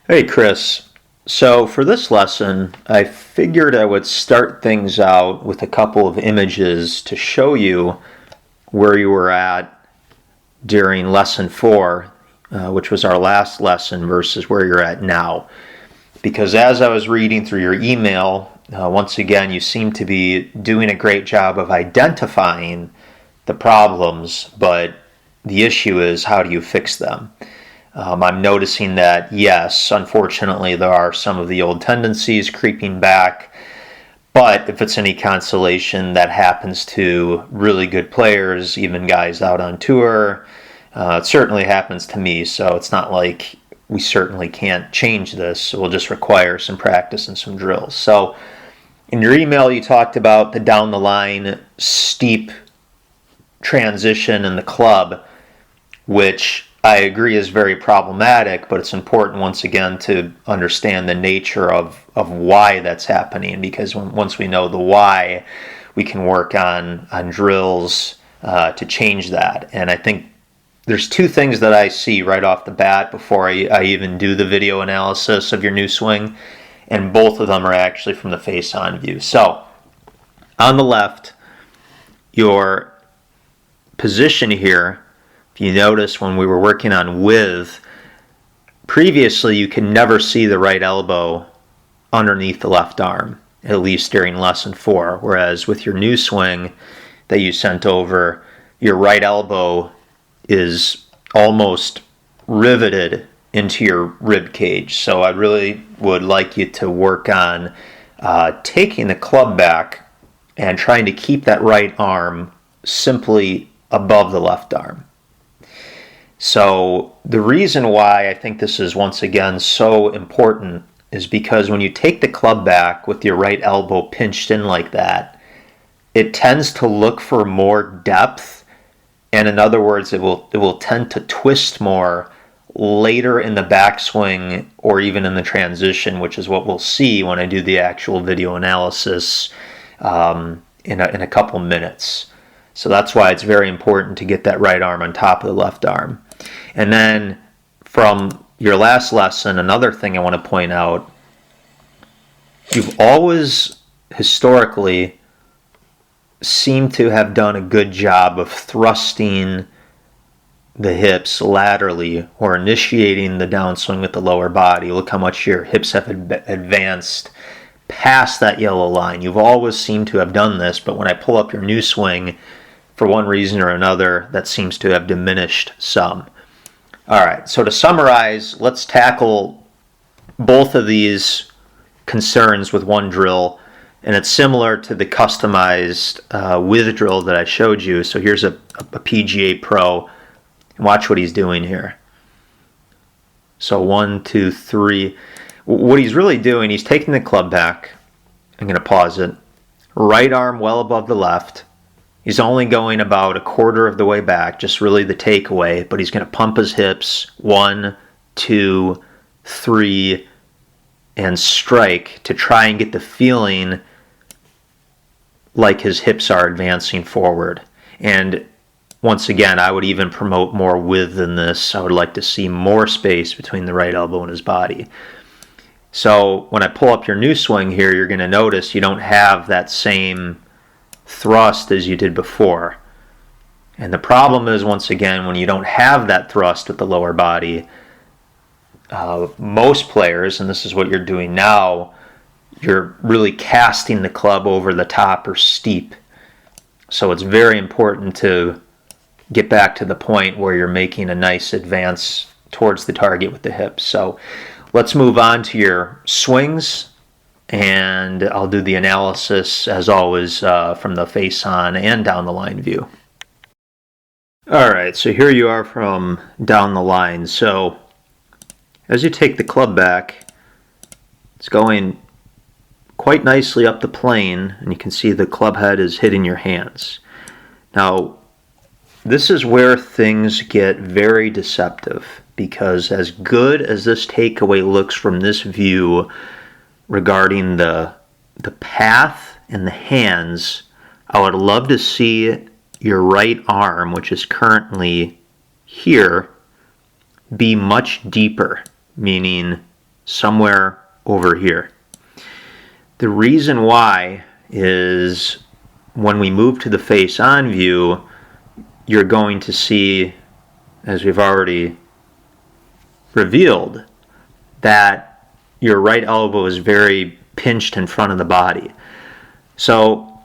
Hey Chris, so for this lesson, I figured I would start things out with a couple of images to show you where you were at during lesson 4, which was our last lesson, versus where you're at now. Because as I was reading through your email, once again, you seem to be doing a great job of identifying the problems, but the issue is, how do you fix them? I'm noticing that, yes, unfortunately, there are some of the old tendencies creeping back, but if it's any consolation, that happens to really good players, even guys out on tour. It certainly happens to me, so it's not like we certainly can't change this. It will just require some practice and some drills. So in your email, you talked about the down the line steep transition in the club, which I agree is very problematic, but it's important once again to understand the nature of why that's happening, because once we know the why, we can work on drills to change that. And I think there's two things that I see right off the bat before I even do the video analysis of your new swing, and both of them are actually from the face-on view. So on the left, your position here, if you notice when we were working on width, previously you could never see the right elbow underneath the left arm, at least during lesson 4, whereas with your new swing that you sent over, your right elbow is almost riveted into your rib cage. So I really would like you to work on taking the club back and trying to keep that right arm simply above the left arm. So the reason why I think this is once again so important is because when you take the club back with your right elbow pinched in like that, it tends to look for more depth, and in other words, it will tend to twist more later in the backswing or even in the transition, which is what we'll see when I do the actual video analysis in a couple minutes. So that's why it's very important to get that right arm on top of the left arm. And then from your last lesson, another thing I want to point out, you've always historically seemed to have done a good job of thrusting the hips laterally or initiating the downswing with the lower body. Look how much your hips have advanced past that yellow line. You've always seemed to have done this, but when I pull up your new swing, for one reason or another, that seems to have diminished some. All right, so to summarize, let's tackle both of these concerns with one drill, and it's similar to the customized width drill that I showed you. So here's a PGA Pro. Watch what he's doing here. So 1, 2, 3. What he's really doing, he's taking the club back. I'm going to pause it. Right arm well above the left. He's only going about a quarter of the way back, just really the takeaway, but he's going to pump his hips, 1, 2, 3, and strike to try and get the feeling like his hips are advancing forward. And once again, I would even promote more width than this. I would like to see more space between the right elbow and his body. So when I pull up your new swing here, you're going to notice you don't have that same thrust as you did before. And the problem is, once again, when you don't have that thrust with the lower body, most players, and this is what you're doing now, you're really casting the club over the top or steep. So it's very important to get back to the point where you're making a nice advance towards the target with the hips. So let's move on to your swings, and I'll do the analysis, as always, from the face-on and down-the-line view. All right, so here you are from down the line. So as you take the club back, it's going quite nicely up the plane, and you can see the club head is hitting your hands. Now, this is where things get very deceptive, because as good as this takeaway looks from this view regarding the path and the hands, I would love to see your right arm, which is currently here, be much deeper, meaning somewhere over here. The reason why is when we move to the face-on view, you're going to see, as we've already revealed, that your right elbow is very pinched in front of the body. So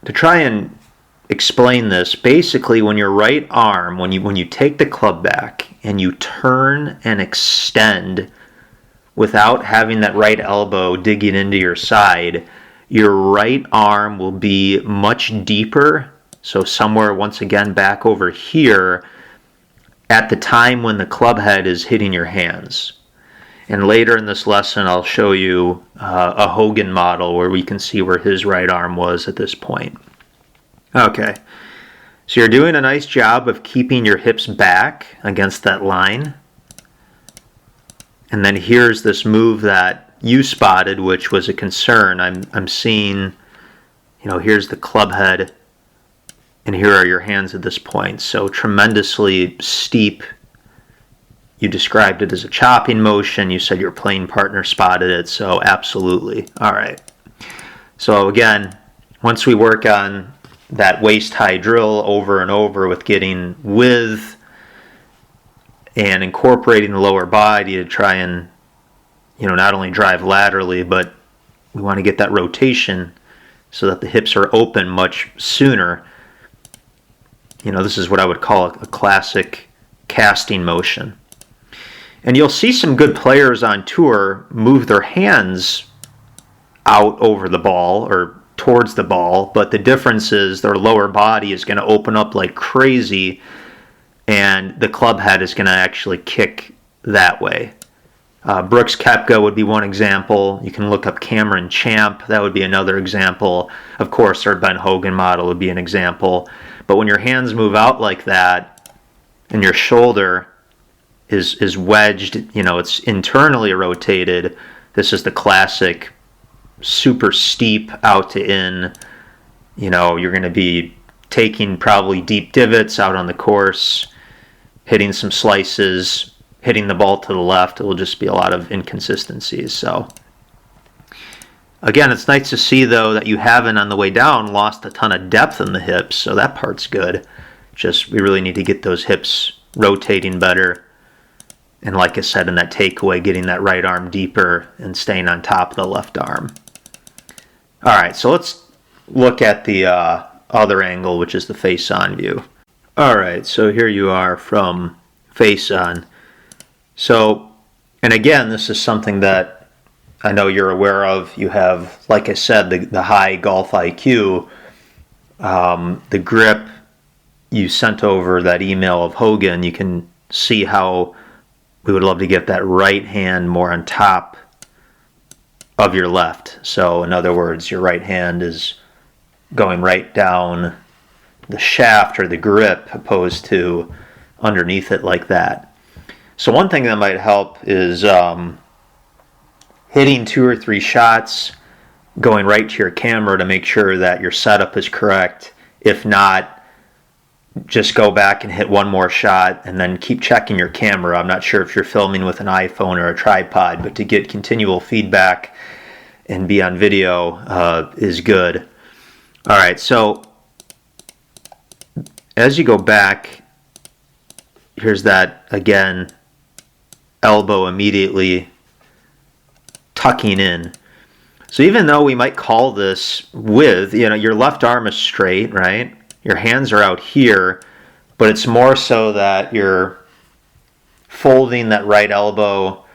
to try and explain this, basically when your right arm, when you take the club back and you turn and extend without having that right elbow digging into your side, your right arm will be much deeper, so somewhere once again back over here at the time when the club head is hitting your hands. And later in this lesson I'll show you a Hogan model where we can see where his right arm was at this point. Okay, so you're doing a nice job of keeping your hips back against that line. And then here's this move that you spotted, which was a concern. I'm seeing, here's the club head, and here are your hands at this point. So tremendously steep. You described it as a chopping motion. You said your playing partner spotted it, so absolutely. All right. So again, once we work on that waist-high drill over and over with getting width and incorporating the lower body to try and, not only drive laterally, but we want to get that rotation so that the hips are open much sooner. This is what I would call a classic casting motion. And you'll see some good players on tour move their hands out over the ball or towards the ball, but the difference is their lower body is going to open up like crazy and the club head is going to actually kick that way. Brooks Koepka would be one example. You can look up Cameron Champ. That would be another example. Of course, our Ben Hogan model would be an example. But when your hands move out like that and your shoulder is wedged, it's internally rotated, this is the classic super steep out to in. You're going to be taking probably deep divots out on the course, hitting some slices, hitting the ball to the left. It will just be a lot of inconsistencies. So again, it's nice to see though that you haven't on the way down lost a ton of depth in the hips, so that part's good. Just we really need to get those hips rotating better. And like I said in that takeaway, getting that right arm deeper and staying on top of the left arm. All right, so let's look at the other angle, which is the face-on view. All right, so here you are from face-on. So, and again, this is something that I know you're aware of. You have, like I said, the high golf IQ. The grip, you sent over that email of Hogan. You can see how we would love to get that right hand more on top of your left. So in other words, your right hand is going right down the shaft or the grip opposed to underneath it like that. So one thing that might help is hitting 2 or 3 shots, going right to your camera to make sure that your setup is correct. If not, just go back and hit one more shot and then keep checking your camera. I'm not sure if you're filming with an iPhone or a tripod, but to get continual feedback and be on video is good. All right, so as you go back, here's that, again, elbow immediately tucking in. So even though we might call this width, your left arm is straight, right? Your hands are out here, but it's more so that you're folding that right elbow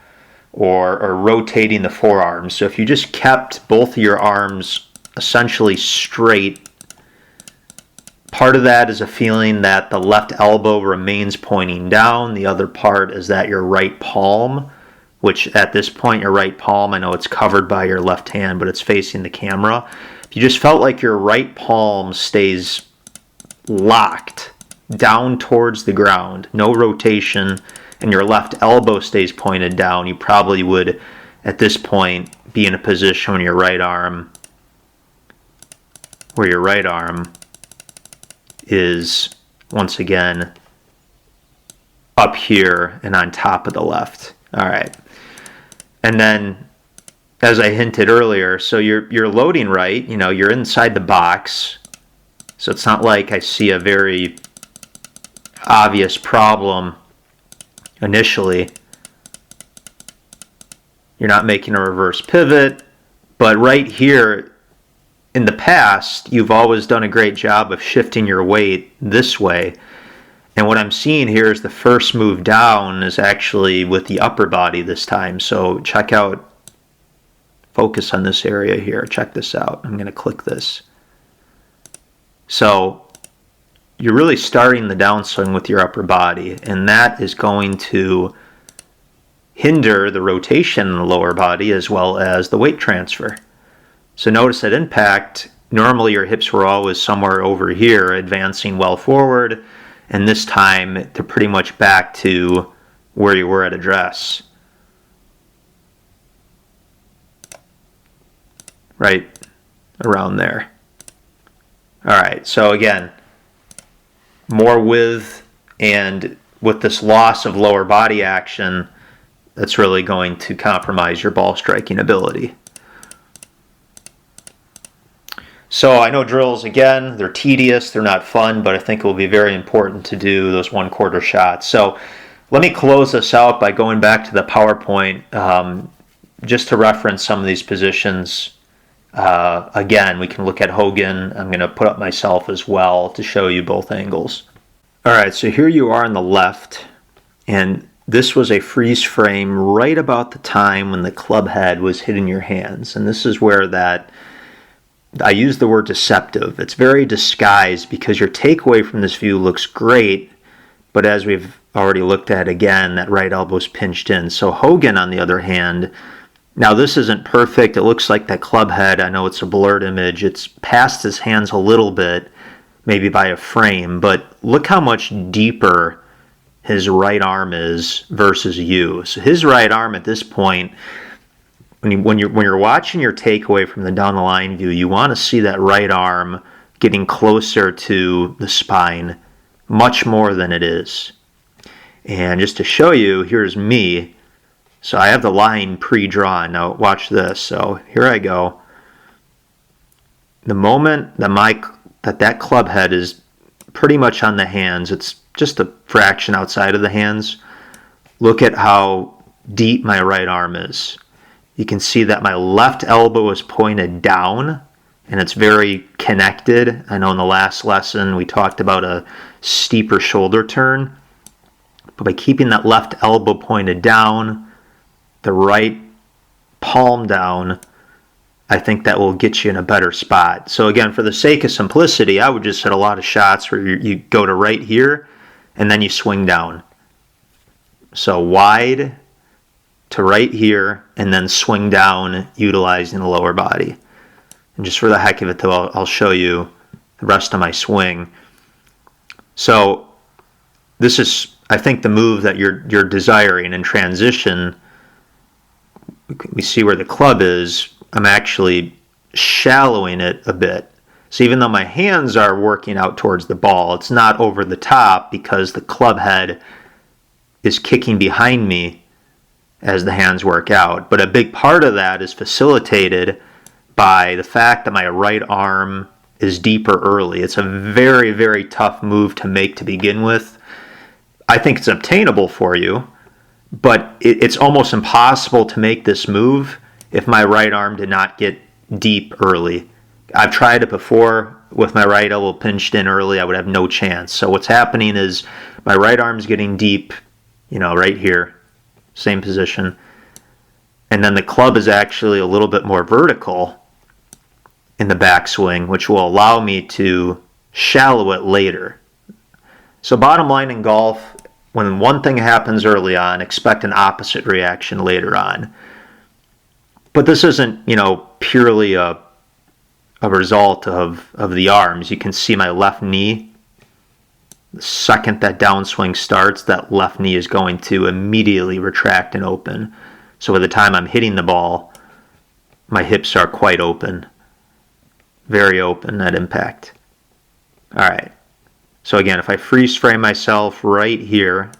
or rotating the forearms. So if you just kept both of your arms essentially straight, part of that is a feeling that the left elbow remains pointing down. The other part is that your right palm, which at this point your right palm, I know it's covered by your left hand, but it's facing the camera. If you just felt like your right palm stays locked down towards the ground, no rotation, and your left elbow stays pointed down, you probably would, at this point, be in a position where your right arm is, once again, up here and on top of the left. All right. And then, as I hinted earlier, so you're loading right, you're inside the box. So it's not like I see a very obvious problem initially. You're not making a reverse pivot, but right here, in the past, you've always done a great job of shifting your weight this way. And what I'm seeing here is the first move down is actually with the upper body this time. So check out, focus on this area here. Check this out. I'm going to click this. So you're really starting the downswing with your upper body, and that is going to hinder the rotation in the lower body as well as the weight transfer. So notice at impact, normally your hips were always somewhere over here, advancing well forward, and this time they're pretty much back to where you were at address. Right around there. All right, so again, more width, and with this loss of lower body action, that's really going to compromise your ball striking ability. So I know drills, again, they're tedious, they're not fun, but I think it will be very important to do those 1/4 shots. So let me close this out by going back to the PowerPoint, just to reference some of these positions. Again, we can look at Hogan. I'm going to put up myself as well to show you both angles. All right, so here you are on the left, and this was a freeze frame right about the time when the club head was hitting your hands. And this is where that, I use the word deceptive. It's very disguised because your takeaway from this view looks great, but as we've already looked at again, that right elbow's pinched in. So Hogan, on the other hand, now this isn't perfect. It looks like that club head, I know it's a blurred image, it's past his hands a little bit, maybe by a frame, but look how much deeper his right arm is versus you. So his right arm at this point, when you're watching your takeaway from the down the line view, you want to see that right arm getting closer to the spine much more than it is. And just to show you, here's me. So I have the line pre-drawn. Now watch this. So here I go. The moment that that club head is pretty much on the hands, it's just a fraction outside of the hands. Look at how deep my right arm is. You can see that my left elbow is pointed down, and it's very connected. I know in the last lesson we talked about a steeper shoulder turn, but by keeping that left elbow pointed down, the right palm down, I think that will get you in a better spot. So again, for the sake of simplicity, I would just hit a lot of shots where you go to right here, and then you swing down. So wide to right here, and then swing down utilizing the lower body. And just for the heck of it, though, I'll show you the rest of my swing. So this is, I think, the move that you're desiring in transition. We see where the club is. I'm actually shallowing it a bit. So even though my hands are working out towards the ball, it's not over the top because the club head is kicking behind me as the hands work out. But a big part of that is facilitated by the fact that my right arm is deeper early. It's a very, very tough move to make to begin with. I think it's obtainable for you, but it's almost impossible to make this move if my right arm did not get deep early. I've tried it before with my right elbow pinched in early. I would have no chance. So what's happening is my right arm's getting deep, right here. Same position. And then the club is actually a little bit more vertical in the backswing, which will allow me to shallow it later. So bottom line in golf, when one thing happens early on, expect an opposite reaction later on. But this isn't, purely a result of the arms. You can see my left knee. The second that downswing starts, that left knee is going to immediately retract and open. So by the time I'm hitting the ball, my hips are quite open. Very open at impact. All right. So again, if I freeze frame myself right here,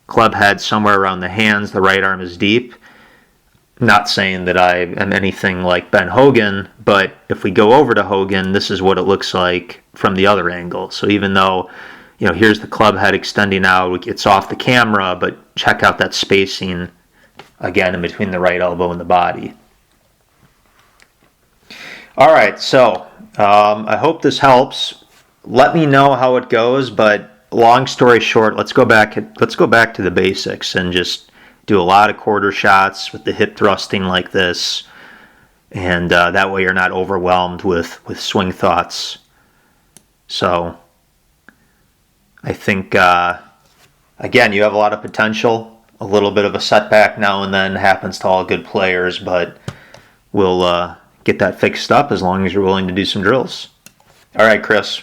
club head somewhere around the hands, the right arm is deep. Not saying that I am anything like Ben Hogan, but if we go over to Hogan, this is what it looks like from the other angle. So even though, here's the club head extending out, it's off the camera, but check out that spacing again in between the right elbow and the body. All right, so I hope this helps. Let me know how it goes, but long story short, let's go back to the basics and just do a lot of quarter shots with the hip thrusting like this, and that way you're not overwhelmed with swing thoughts. So I think, again, you have a lot of potential. A little bit of a setback now and then happens to all good players, but we'll get that fixed up as long as you're willing to do some drills. All right, Chris.